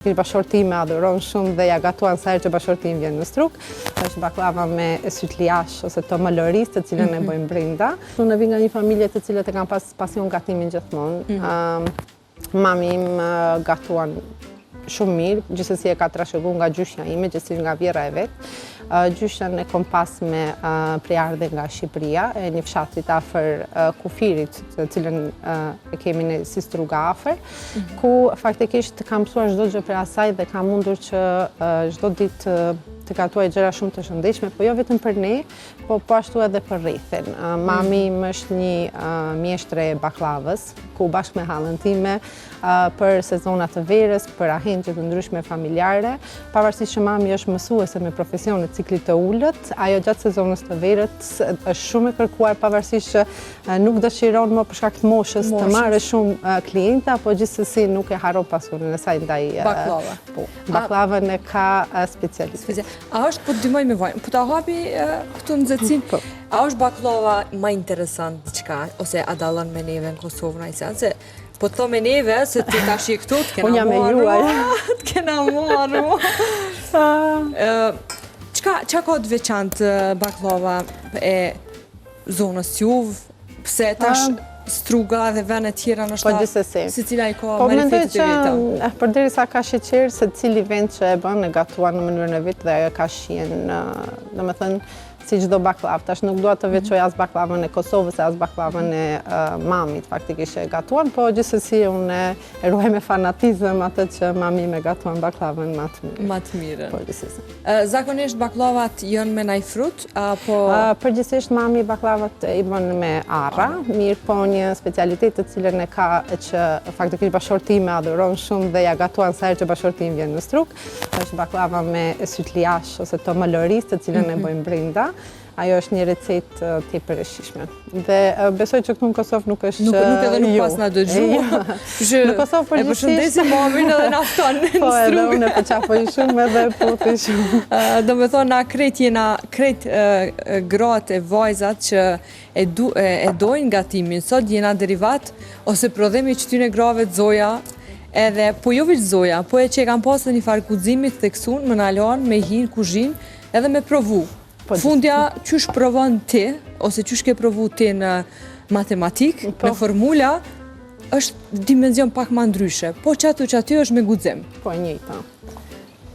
Bashortë time adhuron shumë dhe ja gatuan sa herë që bashortë im vjen në struk. Është baklava me syt liash ose to maloris, të cilën e bëjmë brenda. Unë vi nga një familje të cilët e kanë pas pasion gatimin gjithmonë. Mami im gatuan shumë mirë, gjithsesi e ka trashëguar nga gjyshja ime, gjithsesi nga vjera e vet. Gjyshen e kom pas me prejardhje nga Shqipëria, e një fshatit afër Kufirit, të cilën e kemi ne si struga afër, ku faktikisht kam mësuar çdo gjë për asaj dhe kam mundur që çdo ditë të gatuaj gjëra shumë të shëndetshme, po jo vetëm për ne, po ashtu edhe për rrethin. Mami im është një mjeshtre e baklavës, ku bashkë me hallën time për sezonat të verës, për ahentje të ndryshme familjare, pavarësisht që mami është mësuese me profesion në ciklit të ulët, ajo gjatë sezonës të verës është shumë e kërkuar, pavarësisht që nuk dëshiron më për shkak të moshës të marrë shumë klienta, po gjithsesi nuk e harron pasionin e saj ndaj baklavën e ka specialitet. A është, po të dymoj me vajnë, po të hapi këtu në nxehtësinë, a është baklava ma interesant diçka, ose a dallon me neve në Kosovë në Ajsan, se po të thome neve, se ti tash i këtu, të kena marru. Qa ka të veçantë baklava e zonës juv, pse tash struga dhe vene tjera në shta, si cila i ka marifetit e veta? Përderisa ka sheqer, se cili vend që e bën e gatuar në mënyrën e vet dhe ajo ka shien, dhe me thënë, si çdo baklav. Tash nuk dua të veçoj as baklavën e Kosovës, as baklavën e mamit, faktikisht e gatuan, po gjithsesi unë e ruaj me fanatizëm atë që mami me gatuan baklavën më të mirë. Po gjithsesi. Zakonisht baklavat janë me naj frut, apo? Përgjithsisht mami baklavat i bën me arra, mirë po një specialitet të cilën e ka që faktikisht bashortë time adhuron shumë dhe ja gatuan sa herë që bashortë im vjen në struk, është baklava me syt liash ose to maloris, të cilën e bëjmë brenda. Ajo është një recetë tepër e shijshme. Dhe besoj që këtu në Kosovë nuk është... Nuk edhe nuk pas nga dëgju. Në Kosovë përgjithsisht... E përshëndesim mamin edhe në afton në struk. Po edhe unë e përqafoj shumë edhe poti shumë. Do me thonë, na krejt jena gratë e vajzat që e dojnë gatimin, sot jena derivat, ose prodhemi që ty në grave të zoja, edhe, po jo veç zoja, po e që e kam pasë një farë kudzimit theksun, më nalon, me hinë, kuzhin, edhe me provu. Fundja, qysh provon ti, ose qysh ke provu ti në matematik, në formula, është dimenzion pak ma ndryshe, po që aty është me gudzim. Po njëjta.